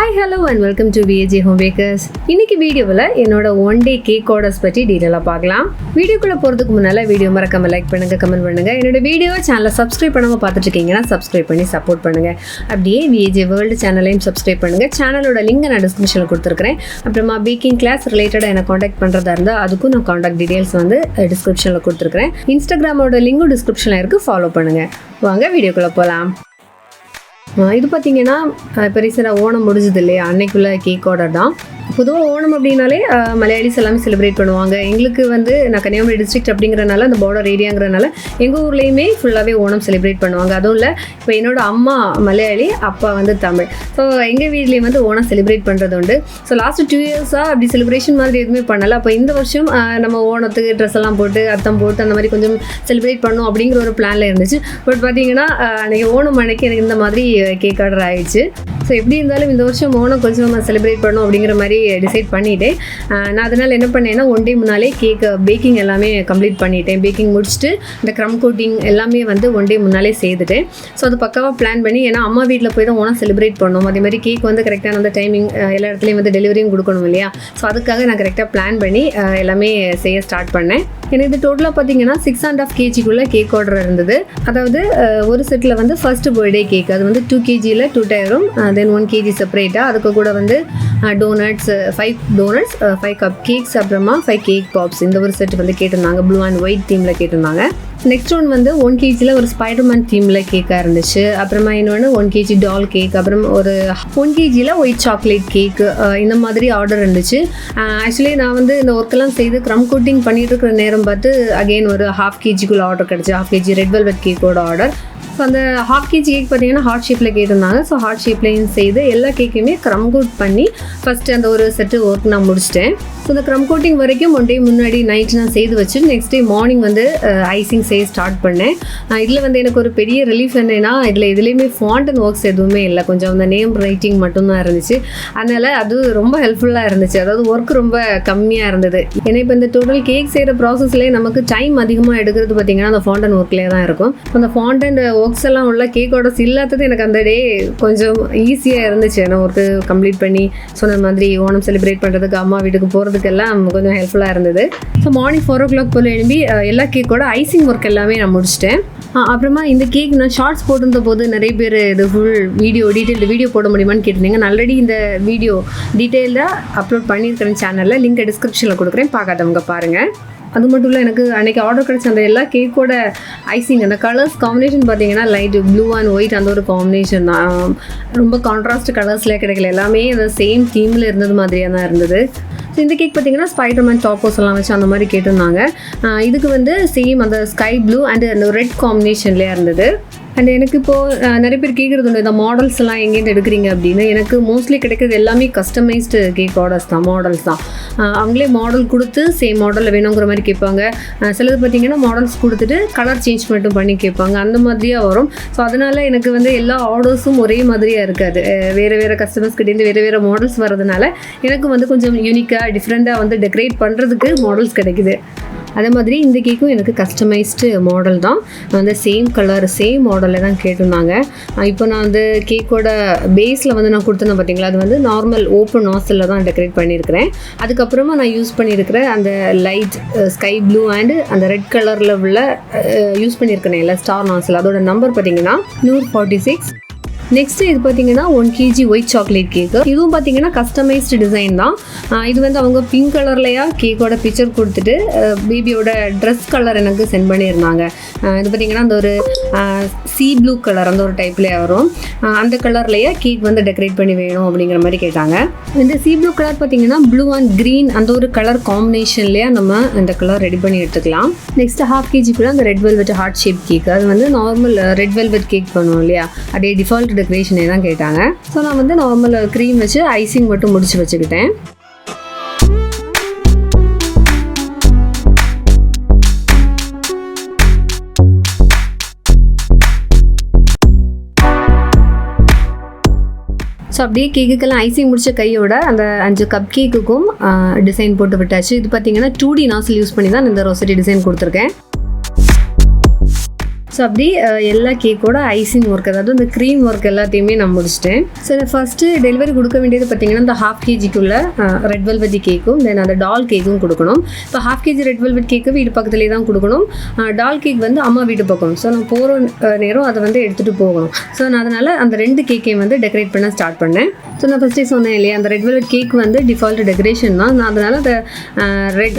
Hi, hello and welcome to VAJ Home Bakers. இன்னைக்கு வீடியோவில் என்னோட ஒன் டே கேக் ஆர்டர்ஸ் பற்றி டீட்டெயிலாக பார்க்கலாம். வீடியோக்குள்ளே போகிறதுக்கு முன்னால் வீடியோ மறக்காம லைக் பண்ணுங்கள், கமெண்ட் பண்ணுங்கள். என்னோட வீடியோ சேனலை சப்ஸ்கிரைப் பண்ணாமல் பார்த்துட்டு இருக்கீங்கன்னா சப்ஸ்கிரைப் பண்ணி சப்போர்ட் பண்ணுங்கள். அப்படியே VAJ வேர்ல்டு சேனலையும் சப்ஸ்கிரைப் பண்ணுங்கள். சேனலோட லிங்க் நான் டிஸ்கிரிப்ஷனில் கொடுத்துருக்கிறேன். அப்புறமா பேக்கிங் கிளாஸ் ரிலேட்டடாக என்னை காண்டாக்ட் பண்ணுறதா இருந்தால் அதுக்கும் நான் காண்டாக்ட் டீட்டெயில்ஸ் வந்து டிஸ்கிரிப்ஷனில் கொடுத்துருக்கிறேன். இன்ஸ்டாகிராமோட லிங்கும் டிஸ்கிரிப்ஷனில் இருக்குது, ஃபாலோ பண்ணுங்கள். வாங்க வீடியோக்குள்ளே போகலாம். இது பார்த்தீங்கன்னா இப்போ ரீசெண்டாக ஓணம் முடிஞ்சது இல்லையா, அன்னைக்குள்ளே கேக் ஆர்டர் தான். பொதுவாக ஓணம் அப்படின்னாலே மலையாளிஸ் எல்லாமே செலிப்ரேட் பண்ணுவாங்க. எங்களுக்கு வந்து நான் கன்னியாகுமரி டிஸ்ட்ரிக்ட் அப்படிங்கிறனால அந்த பார்டர் ஏரியாங்கிறனால எங்கள் ஊர்லேயுமே ஃபுல்லாகவே ஓணம் செலிப்ரேட் பண்ணுவாங்க. அதுவும் இல்லை, இப்போ என்னோட அம்மா மலையாளி, அப்பா வந்து தமிழ். ஸோ எங்கள் வீட்லேயும் வந்து ஓணம் செலிப்ரேட் பண்ணுறது உண்டு. ஸோ லாஸ்ட்டு 2 இயர்ஸாக அப்படி செலிப்ரேஷன் மாதிரி எதுவுமே பண்ணலை. அப்போ இந்த வருஷம் நம்ம ஓணத்துக்கு ட்ரெஸ் எல்லாம் போட்டு அர்த்தம் போட்டு அந்த மாதிரி கொஞ்சம் செலிப்ரேட் பண்ணணும் அப்படிங்கிற ஒரு பிளானில் இருந்துச்சு. பட் பார்த்தீங்கன்னா அன்றைக்கி ஓணம் அன்னைக்கு எனக்கு இந்த மாதிரி கேக் ஆர்டர் ஆகிடுச்சு. ஸோ எப்படி இருந்தாலும் இந்த வருஷம் ஓணம் கொஞ்சம் நம்ம செலிப்ரேட் பண்ணணும் அப்படிங்கிற மாதிரி டிசைட் பண்ணிவிட்டேன். நான் அதனால் என்ன பண்ணேன்னா ஒன் டே முன்னாலே பேக்கிங் எல்லாமே கம்ப்ளீட் பண்ணிட்டேன். பேக்கிங் முடிச்சுட்டு இந்த க்ரம் கோட்டிங் எல்லாமே வந்து ஒன் டே முன்னாலே செய்துட்டேன். ஸோ அது பக்காவாக பிளான் பண்ணி, ஏன்னா அம்மா வீட்டில் போய் தான் ஓணம் செலிப்ரேட் பண்ணணும். அதே மாதிரி கேக் வந்து கரெக்டான அந்த டைமிங் எல்லா இடத்துலையும் வந்து டெலிவரியும் கொடுக்கணும் இல்லையா. ஸோ அதுக்காக நான் கரெக்டாக பிளான் பண்ணி எல்லாமே செய்ய ஸ்டார்ட் பண்ணேன். எனக்கு இது டோட்டலாக பார்த்தீங்கன்னா 6.5 kgக்குள்ளே கேக் ஆர்டர் இருந்தது. அதாவது ஒரு செட்டில் வந்து ஃபர்ஸ்ட் பர்த்டே கேக், அது வந்து 2 kgயில் 2 டயரும், தென் 1 kg செப்பரேட்டாக. அதுக்கு கூட வந்து டோனட்ஸ் 5 டோனட்ஸ், 5 கப் கேக்ஸ், அப்புறமா 5 கேக் பாப்ஸ், இந்த ஒரு செட் வந்து கேட்டிருந்தாங்க. ப்ளூ அண்ட் ஒயிட் தீமில் கேட்டிருந்தாங்க. நெக்ஸ்ட் ஒன் வந்து 1 kgயில் ஒரு ஸ்பைடர்மேன் தீமில் கேக்காக இருந்துச்சு. அப்புறமா இன்னொன்று 1 kg டால் கேக், அப்புறம் ஒரு 1 kgயில் ஒயிட் சாக்லேட் கேக்கு, இந்த மாதிரி ஆர்டர் இருந்துச்சு. ஆக்சுவலி நான் வந்து இந்த ஒர்க்கெல்லாம் செய்து க்ரம் கோட்டிங் பண்ணிட்டு இருக்கிற நேரம் பார்த்து அகெயின் ஒரு 1/2 kgக்குள்ள ஆர்டர் கிடச்சி. 1/2 kg ரெட் வெல்வெட் கேக்கோட ஆர்டர். ஸோ அந்த 1/2 kg கேக் பார்த்தீங்கன்னா ஹார்ட் ஷேப்பில் கேட்டிருந்தாங்க. ஸோ ஹார்ட் ஷேப்லேயும் செய்து எல்லா கேக்கையுமே க்ரம் கோட் பண்ணி ஃபஸ்ட்டு அந்த ஒரு செட்டு ஒர்க் நான் முடிச்சிட்டேன். ஸோ இந்த க்ரம் கோட்டிங் வரைக்கும் ஒன் டே முன்னாடி நைட் நான் செய்து வச்சுட்டு நெக்ஸ்ட் டே மார்னிங் வந்து ஐசிங் செய்ய ஸ்டார்ட் பண்ணேன். இதில் வந்து எனக்கு ஒரு பெரிய ரிலீஃப் என்னென்னா, எதுலேயுமே ஃபாண்ட் அண்ட் ஒர்க்ஸ் எதுவுமே இல்லை, கொஞ்சம் அந்த நேம் ரைட்டிங் மட்டும்தான் இருந்துச்சு. அதனால் அது ரொம்ப ஹெல்ப்ஃபுல்லாக இருந்துச்சு. அதாவது ஒர்க் ரொம்ப கம்மியாக இருந்தது. ஏன்னா இப்போ இந்த டோட்டல் கேக் செய்கிற ப்ராசஸ்லேயே நமக்கு டைம் அதிகமாக எடுக்கிறது பார்த்திங்கன்னா அந்த ஃபாண்ட் அண்ட் ஒர்க்லேயே தான் இருக்கும். அந்த ஃபாண்ட் அண்ட் ஒர்க்ஸ் எல்லாம் உள்ள கேக் ஆர்டர்ஸ் இல்லாதது எனக்கு அந்த டே கொஞ்சம் ஈஸியாக இருந்துச்சு. ஏன்னா ஒர்க்கு கம்ப்ளீட் பண்ணி சொன்ன மாதிரி ஓணம் செலிப்ரேட் பண்ணுறதுக்கு அம்மா வீட்டுக்கு போகிறதுக்கெல்லாம் கொஞ்சம் ஹெல்ப்ஃபுல்லாக இருந்தது. ஸோ மார்னிங் 4 o'clock போல் எழும்பி எல்லா கேக்கோட ஐசிங் ஒர்க் எல்லாமே நான் முடிச்சிட்டேன். அப்புறமா இந்த கேக் நான் ஷார்ட்ஸ் போட்டிருந்த போது நிறைய பேர் இது ஃபுல் டீட்டெயில்டு வீடியோ போட முடியுமான்னு கேட்டிருந்தீங்க. நான் ஆல்ரெடி இந்த வீடியோ டீட்டெயில்டாக அப்லோட் பண்ணியிருக்கிறேன் சேனலில், லிங்க் டிஸ்கிரிப்ஷனில் கொடுக்குறேன், பார்க்காதவங்க பாருங்கள். அது மட்டும் இல்லை, எனக்கு அன்றைக்கி ஆர்டர் கிடச்ச அந்த எல்லா கேக்கோட ஐசிங் அந்த கலர்ஸ் காம்பினேஷன் பார்த்தீங்கன்னா லைட் ப்ளூ அண்ட் ஒயிட், அந்த ஒரு காம்பினேஷன் தான். ரொம்ப கான்ட்ராஸ்ட் கலர்ஸ்லேயே கிடைக்கல, எல்லாமே அந்த சேம் தீமில் இருந்தது மாதிரியாக தான் இருந்தது. ஸோ இந்த கேக் பார்த்தீங்கன்னா ஸ்பைடர்மேன் டாப்போஸ் எல்லாம் வச்சு அந்த மாதிரி கேட்டிருந்தாங்க. இதுக்கு வந்து சேம் அந்த ஸ்கை ப்ளூ அண்ட் அந்த ரெட் காம்பினேஷன்லேயே இருந்தது. அண்ட் எனக்கு இப்போது நிறைய பேர் கேட்குறது உண்டு, இந்த மாடல்ஸ் எல்லாம் எங்கேருந்து எடுக்கிறீங்க அப்படின்னு. எனக்கு மோஸ்ட்லி கிடைக்கிறது எல்லாமே கஸ்டமைஸ்டு கேக் ஆர்டர்ஸ் தான், மாடல்ஸ் தான். அவங்களே மாடல் கொடுத்து சேம் மாடலில் வேணுங்கிற மாதிரி கேட்பாங்க. சிலது பார்த்திங்கன்னா மாடல்ஸ் கொடுத்துட்டு கலர் சேஞ்ச் மட்டும் பண்ணி கேட்பாங்க, அந்த மாதிரியாக வரும். ஸோ அதனால் எனக்கு வந்து எல்லா ஆர்டர்ஸும் ஒரே மாதிரியாக இருக்காது. வேறு கஸ்டமர்ஸ் கிட்டேருந்து வேறு மாடல்ஸ் வர்றதுனால எனக்கு வந்து கொஞ்சம் யூனிக்காக டிஃப்ரெண்ட்டாக வந்து டெக்கரேட் பண்ணுறதுக்கு மாடல்ஸ் கிடைக்குது. அதே மாதிரி இந்த கேக்கும் எனக்கு கஸ்டமைஸ்டு மாடல் தான், வந்து சேம் கலர் சேம் மாடலில் தான் கேட்டிருந்தாங்க. இப்போ நான் வந்து கேக்கோட பேஸில் வந்து நான் கொடுத்துருந்தேன் பார்த்தீங்களா, அது வந்து நார்மல் ஓப்பன் நாசிலில் தான் டெக்கரேட் பண்ணியிருக்கிறேன். அதுக்கப்புறமா நான் யூஸ் பண்ணியிருக்கிற அந்த லைட் ஸ்கை ப்ளூ அண்டு அந்த ரெட் கலரில் உள்ள யூஸ் பண்ணியிருக்கிறேன் இல்லை ஸ்டார் நாசில், அதோட நம்பர் பார்த்தீங்கன்னா 146. நெக்ஸ்ட்டு இது பார்த்தீங்கன்னா 1 kg ஒயிட் சாக்லேட் கேக்கு. இதுவும் பார்த்தீங்கன்னா கஸ்டமைஸ்டு டிசைன் தான். இது வந்து அவங்க பிங்க் கலர்லையா கேக்கோட பிக்சர் கொடுத்துட்டு பேபியோட ட்ரெஸ் கலர் எனக்கு சென்ட் பண்ணியிருந்தாங்க. இது பார்த்தீங்கன்னா அந்த ஒரு சீ ப்ளூ கலர் அந்த ஒரு டைப்லேயே வரும், அந்த கலர்லையே கேக் வந்து டெக்கரேட் பண்ணி வேணும் அப்படிங்கிற மாதிரி கேட்டாங்க. இந்த சீ ப்ளூ கலர் பார்த்தீங்கன்னா ப்ளூ அண்ட் க்ரீன் அந்த ஒரு கலர் காம்பினேஷன்லேயே நம்ம இந்த கலர் ரெடி பண்ணி எடுத்துக்கலாம். நெக்ஸ்ட்டு 1/2 kgக்குள்ள அந்த red velvet heart shape cake, அது வந்து நார்மல் ரெட் வெல்வெட் கேக் பண்ணுவோம் இல்லையா, அதே டிஃபால்ட் டெக்கரேஷனே தான் கேட்டாங்க. ஸோ நான் வந்து நார்மல் க்ரீம் வச்சு ஐசிங் மட்டும் முடிச்சு வச்சுக்கிட்டேன். ஸோ அப்படியே கேக்குக்கெல்லாம் ஐசிங் முடிச்ச கையோட அந்த 5 கப் கேக்குக்கும் டிசைன் போட்டு விட்டாச்சு. இது பார்த்தீங்கன்னா 2D நாசில் யூஸ் பண்ணி தான் இந்த ரோசரி டிசைன் கொடுத்துருக்கேன். ஸோ அப்படி எல்லா கேக்கோட ஐசிங் ஒர்க், அதாவது இந்த க்ரீம் ஒர்க் எல்லாத்தையுமே நான் முடிச்சிட்டேன். ஸோ ஃபஸ்ட்டு டெலிவரி கொடுக்க வேண்டியது பார்த்தீங்கன்னா இந்த ½ kgக்குள்ள ரெட் வெல்வெட் கேக்கும் தென் அந்த டால் கேக்கும் கொடுக்கணும். இப்போ ½ kg ரெட் வெல்வெட் கேக்கு வீடு பக்கத்துலேயே தான் கொடுக்கணும். டால் கேக் வந்து அம்மா வீட்டு பக்கம். ஸோ நான் போகிற நேரம் அதை வந்து எடுத்துகிட்டு போகணும். ஸோ நான் அதனால் அந்த 2 கேக்கையும் வந்து டெக்கரேட் பண்ண ஸ்டார்ட் பண்ணேன். ஸோ நான் ஃபஸ்ட்டே சொன்னேன் இல்லையா, அந்த ரெட் வெல்வெட் கேக் வந்து டிஃபால்ட் டெக்கரேஷன் தான். நான் அதனால்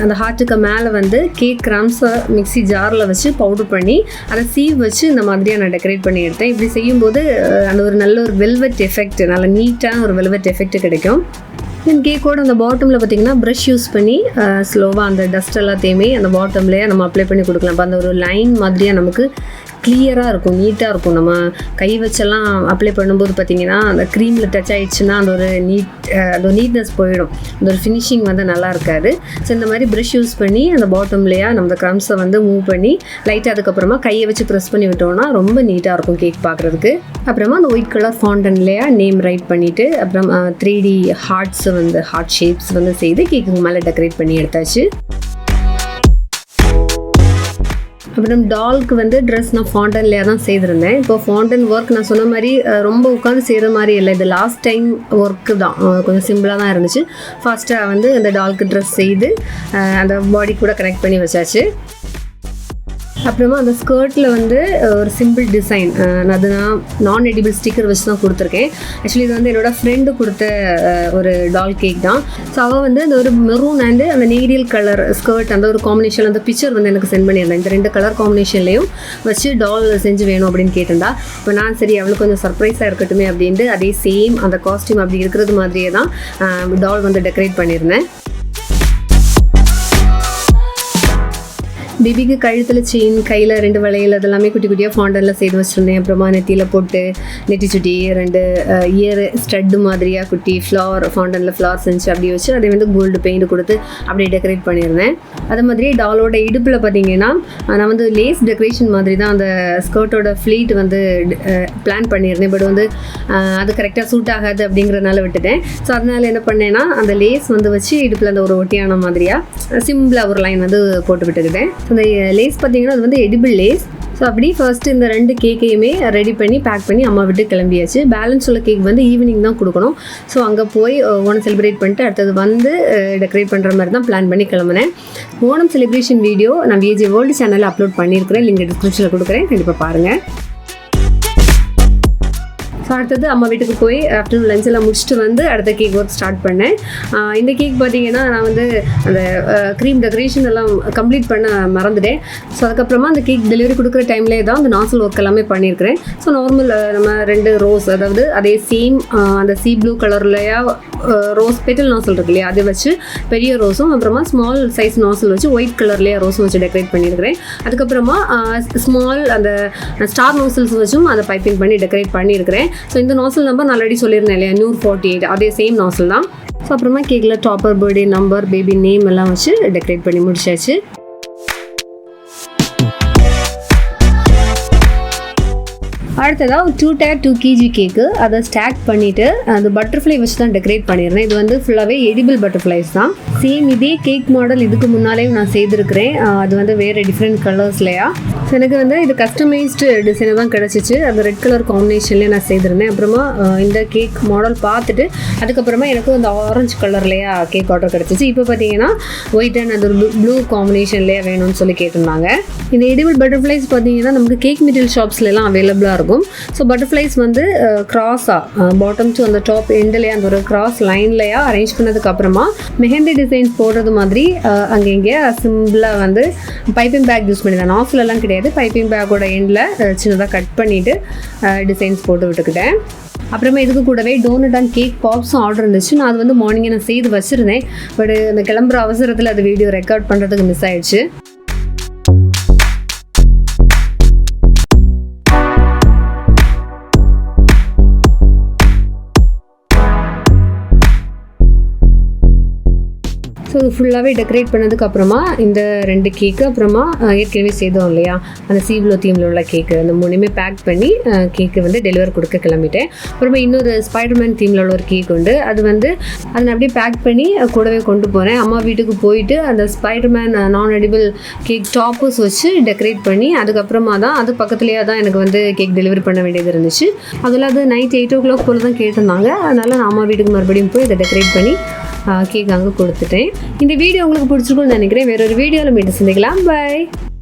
அந்த ஹார்ட்டுக்கு மேலே வந்து கேக் கிராம்ஸை மிக்ஸி ஜாரில் வச்சு பவுடர் பண்ணி அதை சீவ் வச்சு இந்த மாதிரியாக நான் டெக்கரேட் பண்ணி எடுத்தேன். இப்படி செய்யும்போது அந்த ஒரு நல்ல ஒரு வெல்வெட் எஃபெக்ட், நல்ல நீட்டான ஒரு வெல்வெட் எஃபெக்ட் கிடைக்கும். தென் கேக்கோட அந்த பாட்டமில் பார்த்திங்கன்னா ப்ரஷ் யூஸ் பண்ணி ஸ்லோவாக அந்த டஸ்ட் எல்லாத்தையுமே அந்த பாட்டம்லேயே நம்ம அப்ளை பண்ணி கொடுக்கலாம். அப்போ அந்த ஒரு லைன் மாதிரியாக நமக்கு கிளியராக இருக்கும், நீட்டாக இருக்கும். நம்ம கை வச்செல்லாம் அப்ளை பண்ணும்போது பார்த்திங்கன்னா அந்த க்ரீமில் டச் ஆகிடுச்சுன்னா அந்த ஒரு நீட்னஸ் போயிடும், அந்த ஒரு ஃபினிஷிங் வந்து நல்லா இருக்காது. ஸோ இந்த மாதிரி ப்ரஷ் யூஸ் பண்ணி அந்த பாட்டம்லேயே நம்ம க்ரம்ஸை வந்து மூவ் பண்ணி லைட்டாக அதுக்கப்புறமா கையை வச்சு ப்ரெஸ் பண்ணி விட்டோம்னா ரொம்ப நீட்டாக இருக்கும் கேக் பார்க்குறதுக்கு. அப்புறமா அந்த ஒயிட் கலர் ஃபாண்டன்லேயே நேம் ரைட் பண்ணிவிட்டு அப்புறம் 3D ஹார்ட்ஸ் வந்து ஹார்ட் ஷேப்ஸ் வந்து செய்து கேக்குக்கு மேலே டெக்கரேட் பண்ணி எடுத்தாச்சு. அப்புறம் டால்க்கு வந்து ட்ரெஸ் நான் ஃபாண்டன்லேயே தான் செய்திருந்தேன். இப்போ ஃபாண்டன் ஒர்க் நான் சொன்ன மாதிரி ரொம்ப உட்காந்து செய்கிற மாதிரி இல்லை, இது லாஸ்ட் டைம் ஒர்க்கு தான், கொஞ்சம் சிம்பிளாக தான் இருந்துச்சு. ஃபர்ஸ்ட்டாக வந்து அந்த டால்க்கு ட்ரெஸ் செய்து அந்த பாடி கூட கனெக்ட் பண்ணி வச்சாச்சு. அப்புறமா அந்த ஸ்கர்ட்டில் வந்து ஒரு சிம்பிள் டிசைன், அது நான் எடிபிள் ஸ்டிக்கர் வச்சு தான் கொடுத்துருக்கேன். ஆக்சுவலி இது வந்து என்னோடய ஃப்ரெண்டு கொடுத்த ஒரு டால் கேக் தான். ஸோ அவள் வந்து அந்த ஒரு மெரூன் அண்டு அந்த நேரியல் கலர் ஸ்கர்ட் அந்த ஒரு காம்பினேஷன் அந்த பிக்சர் வந்து எனக்கு சென்ட் பண்ணியிருந்தேன். இந்த 2 கலர் காம்பினேஷன்லேயும் வச்சு டால் செஞ்சு வேணும் அப்படின்னு கேட்டிருந்தா. இப்போ நான் சரி அவளுக்கு கொஞ்சம் சர்ப்ரைஸாக இருக்கட்டுமே அப்படின்ட்டு அதே சேம் அந்த காஸ்டியூம் அப்படி இருக்கிறது மாதிரியே தான் டால் வந்து டெக்கரேட் பண்ணியிருந்தேன். பேபிக்கு கழுத்தில் செயின், கையில் 2 வளையல் அதெல்லாமே குட்டி குட்டியாக ஃபாண்டனில் செய்து வச்சுருந்தேன். அப்புறமா நெத்தியில் போட்டு நெட்டி சுட்டி 2 இயர் ஸ்டட்டு மாதிரியாக குட்டி ஃப்ளவர் ஃபாண்டனில் ஃப்ளவர் செஞ்சு அப்படி வச்சு அதை வந்து கோல்டு பெயிண்ட் கொடுத்து அப்படியே டெக்கரேட் பண்ணியிருந்தேன். அது மாதிரி டாலோட இடுப்பில் பார்த்தீங்கன்னா நான் வந்து லேஸ் டெக்கரேஷன் மாதிரி தான் அந்த ஸ்கர்ட்டோட ஃப்ளீட் வந்து பிளான் பண்ணியிருந்தேன். பட் வந்து அது கரெக்டாக சூட் ஆகாது அப்படிங்கிறதுனால விட்டுட்டேன். ஸோ அதனால் என்ன பண்ணேன்னா அந்த லேஸ் வந்து வச்சு இடுப்பில் அந்த ஒரு ஒட்டியான மாதிரியாக சிம்பிளாக ஒரு லைன் வந்து போட்டு விட்டுக்கிட்டேன். அந்த லேஸ் பார்த்தீங்கன்னா அது வந்து எடிபிள் லேஸ். ஸோ அப்படி ஃபர்ஸ்ட்டு இந்த 2 கேக்கையுமே ரெடி பண்ணி பேக் பண்ணி அம்மா விட்டு கிளம்பியாச்சு. பேலன்ஸ் உள்ள கேக் வந்து ஈவினிங் தான் கொடுக்கணும். ஸோ அங்கே போய் ஓணம் செலிப்ரேட் பண்ணிட்டு அடுத்தது வந்து டெக்கரேட் பண்ணுற மாதிரி தான் பிளான் பண்ணி கிளம்புனேன். ஓணம் செலிப்ரேஷன் வீடியோ நான் விஜே வேர்ல்டு சேனலில் அப்லோட் பண்ணியிருக்கிறேன், லிங்க் டிஸ்கிரிப்ஷனில் கொடுக்குறேன், கண்டிப்பாக பாருங்கள். ஸோ அடுத்தது அம்மா வீட்டுக்கு போய் ஆஃப்டர்நூன் லஞ்ச் எல்லாம் முடிச்சுட்டு வந்து அடுத்த கேக் ஒர்க் ஸ்டார்ட் பண்ணேன். இந்த கேக் பார்த்தீங்கன்னா நான் வந்து அந்த க்ரீம் டெக்கரேஷன் எல்லாம் கம்ப்ளீட் பண்ண மறந்துட்டேன். ஸோ அதுக்கப்புறமா அந்த கேக் டெலிவரி கொடுக்குற டைம்லேயே தான் அந்த நாசல் ஒர்க் எல்லாமே பண்ணியிருக்கிறேன். ஸோ நார்மல் நம்ம 2 ரோஸ், அதாவது அதே சேம் அந்த சீ ப்ளூ கலர்லையா ரோஸ் பெட்டல் நாசல் இருக்கு இல்லையா, அதை வச்சு பெரிய ரோஸும் அப்புறமா ஸ்மால் சைஸ் நாசல் வச்சு ஒயிட் கலர்லேயே ரோஸும் வச்சு டெக்கரேட் பண்ணியிருக்கிறேன். அதுக்கப்புறமா ஸ்மால் அந்த ஸ்டார் நாசல்ஸ் வச்சும் அதை பைப்பிங் பண்ணி டெக்கரேட் பண்ணியிருக்கிறேன். ஸோ இந்த நாசல் நம்பர் நான் ஆல்ரெடி சொல்லியிருந்தேன் இல்லையா, 148, அதே சேம் நாசல் தான். ஸோ அப்புறமா கேக்கில் topper, birthday number, baby name எல்லாம் வச்சு டெக்கரேட் பண்ணி முடிச்சாச்சு. அடுத்ததாக 2 tier 2 kg கேக்கு அதை ஸ்டாக் பண்ணிவிட்டு அது பட்டர்ஃப்ளை வச்சு தான் டெக்கரேட் பண்ணியிருந்தேன். இது வந்து ஃபுல்லாகவே எடிபிள் பட்டர்ஃப்ளைஸ் தான். சேம் இதே கேக் மாடல் இதுக்கு முன்னாலேயும் நான் செய்திருக்கிறேன். அது வந்து வேறு டிஃப்ரெண்ட் கலர்ஸ்லையா. ஸோ எனக்கு வந்து இது கஸ்டமைஸ்டு டிசைனாக தான் கிடச்சிச்சு. அது ரெட் கலர் காம்பினேஷன்லேயே நான் செய்திருந்தேன். அப்புறமா இந்த கேக் மாடல் பார்த்துட்டு அதுக்கப்புறமா எனக்கு அந்த ஆரஞ்சு கலர்லையா கேக் ஆர்டர் கிடச்சிச்சு. இப்போ பார்த்தீங்கன்னா ஒயிட் அண்ட் அது ப்ளூ காம்பினேஷன்லேயே வேணும்னு சொல்லி கேட்டிருந்தாங்க. இந்த எடிபிள் பட்டர்ஃப்ளைஸ் பார்த்தீங்கன்னா நமக்கு கேக் மெட்டீரியல் ஷாப்ஸ்லாம் அவைலபிளாக இருக்கும். ஸோ பட்டர்ஃப்ளைஸ் வந்து கிராஸாக பாட்டம் டு அந்த டாப் எண்ட்லேயே அந்த ஒரு கிராஸ் லைன்லையா அரேஞ்ச் பண்ணதுக்கு அப்புறமா மெஹந்தி டிசைன்ஸ் போடுறது மாதிரி அங்கே இங்கே சிம்பிளாக வந்து பைப்பிங் பேக் யூஸ் பண்ணி தான், நாசில் எல்லாம் கிடையாது, பைப்பிங் பேக்கோட எண்டில் சின்னதாக கட் பண்ணிவிட்டு டிசைன்ஸ் போட்டு விட்டுக்கிட்டேன். அப்புறமா இதுக்கு கூடவே டோனட் அண்ட் கேக் பாப்ஸும் ஆர்டர் இருந்துச்சு. நான் அது வந்து மார்னிங்கே நான் செய்து வச்சுருந்தேன். பட் அந்த கிளம்புற அவசரத்தில் அது வீடியோ ரெக்கார்ட் பண்ணுறதுக்கு மிஸ் ஆயிடுச்சு. ஸோ ஸோ அது ஃபுல்லாகவே டெக்கரேட் பண்ணதுக்கப்புறமா இந்த 2 கேக்கு அப்புறமா ஏற்கனவே செய்தோம் இல்லையா அந்த சீவ்லோ தீமில் உள்ள கேக்கு அந்த 3மே பேக் பண்ணி கேக்கு வந்து டெலிவர் கொடுக்க கிளம்பிட்டேன். அப்புறமா இன்னொரு ஸ்பைடர்மேன் தீமில் உள்ள ஒரு கேக் உண்டு. அது வந்து அதை நான் அப்படியே பேக் பண்ணி கூடவே கொண்டு போகிறேன். அம்மா வீட்டுக்கு போயிட்டு அந்த ஸ்பைடர்மேன் நான் எடிபிள் கேக் டாப்பர்ஸ் வச்சு டெக்கரேட் பண்ணி அதுக்கப்புறமா தான் அது பக்கத்துலேயே தான் எனக்கு வந்து கேக் டெலிவரி பண்ண வேண்டியது இருந்துச்சு. அதில் அது நைட் 8 o'clock போல் தான் கேட்டிருந்தாங்க. அதனால் நான் அம்மா வீட்டுக்கு மறுபடியும் போய் இதை டெக்கரேட் பண்ணி கேக் அங்கே கொடுத்துட்டேன். இந்த வீடியோ உங்களுக்கு பிடிச்சிருக்கும்னு நினைக்கிறேன். வேறொரு வீடியோவில் மீண்டும் சந்திக்கலாம். பை.